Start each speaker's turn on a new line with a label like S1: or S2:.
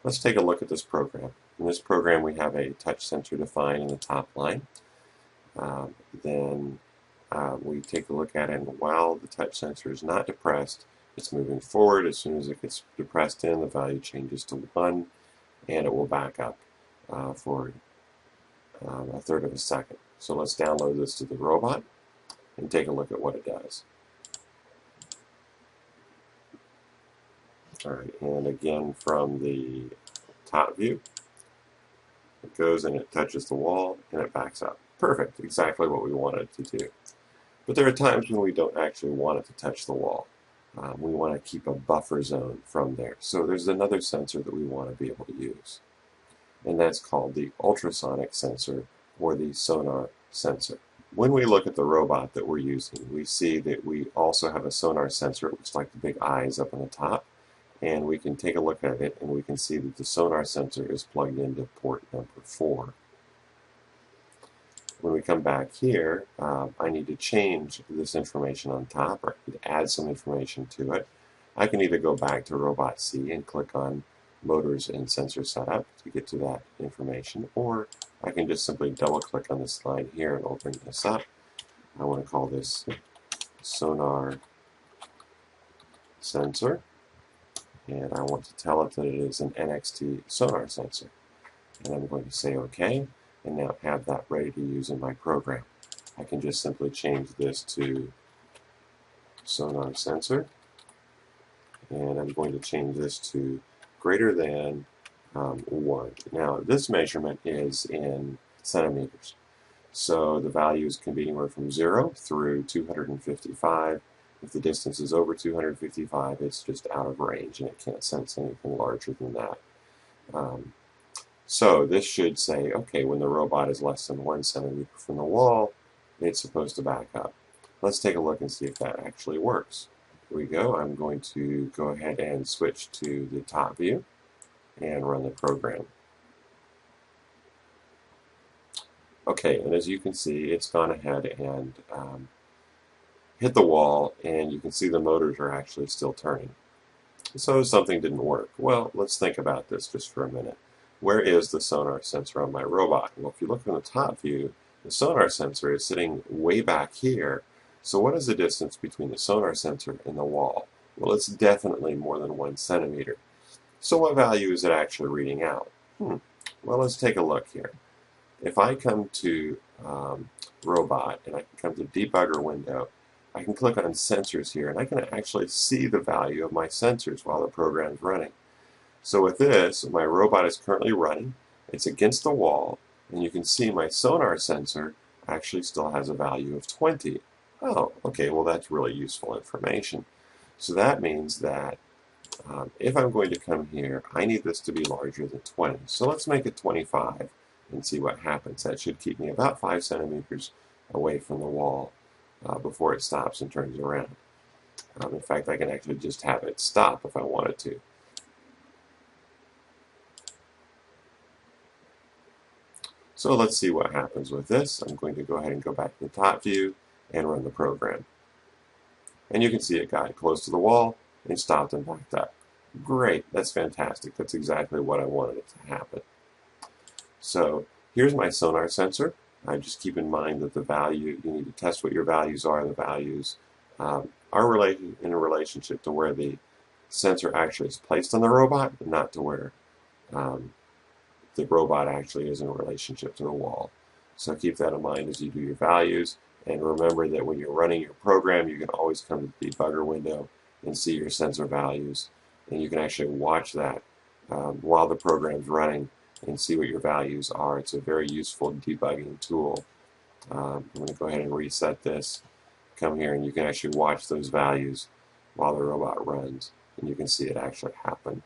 S1: Let's take a look at this program. In this program we have a touch sensor defined in the top line. Then we take a look at it, and while the touch sensor is not depressed, it's moving forward. As soon as it gets depressed in, the value changes to 1, and it will back up for a third of a second. So let's download this to the robot and take a look at what it does. All right, and again from the top view, it goes and it touches the wall and it backs up. Perfect, exactly what we wanted it to do. But there are times when we don't actually want it to touch the wall. We want to keep a buffer zone from there. So there's another sensor that we want to be able to use. And that's called the ultrasonic sensor or the sonar sensor. When we look at the robot that we're using, we see that we also have a sonar sensor. It looks like the big eyes up on the top. And we can take a look at it and we can see that the sonar sensor is plugged into port number 4. When we come back here, I need to change this information on top, or I need to add some information to it. I can either go back to Robot C and click on Motors and Sensor Setup to get to that information, or I can just simply double click on this line here and open this up. I want to call this Sonar Sensor, and I want to tell it that it is an NXT sonar sensor. And I'm going to say OK. And now have that ready to use in my program. I can just simply change this to sonar sensor, and I'm going to change this to greater than 1. Now this measurement is in centimeters, so the values can be anywhere from 0 through 255. If the distance is over 255, it's just out of range and it can't sense anything larger than that. So this should say, okay, when the robot is less than 1 centimeter from the wall, it's supposed to back up. Let's take a look and see if that actually works. Here we go. I'm going to go ahead and switch to the top view and run the program. Okay, and as you can see, it's gone ahead and hit the wall, and you can see the motors are actually still turning. So something didn't work. Well, let's think about this just for a minute. Where is the sonar sensor on my robot? Well, if you look in the top view, the sonar sensor is sitting way back here. So what is the distance between the sonar sensor and the wall? Well, it's definitely more than 1 centimeter. So what value is it actually reading out? Well, let's take a look here. If I come to Robot and I can come to Debugger window, I can click on Sensors here, and I can actually see the value of my sensors while the program's running. So with this, my robot is currently running. It's against the wall, and you can see my sonar sensor actually still has a value of 20. Oh, okay, well that's really useful information. So that means that if I'm going to come here, I need this to be larger than 20. So let's make it 25 and see what happens. That should keep me about 5 centimeters away from the wall before it stops and turns around. In fact, I can actually just have it stop if I wanted to. So let's see what happens with this. I'm going to go ahead and go back to the top view and run the program. And you can see it got close to the wall and stopped and backed up. Great, that's fantastic. That's exactly what I wanted it to happen. So here's my sonar sensor. Just keep in mind that the value, you need to test what your values are. The values are in a relationship to where the sensor actually is placed on the robot, but not to where the robot actually is in a relationship to the wall. So keep that in mind as you do your values, and remember that when you're running your program, you can always come to the debugger window and see your sensor values, and you can actually watch that while the program's running and see what your values are. It's a very useful debugging tool. I'm going to go ahead and reset this. Come here and you can actually watch those values while the robot runs, and you can see it actually happen.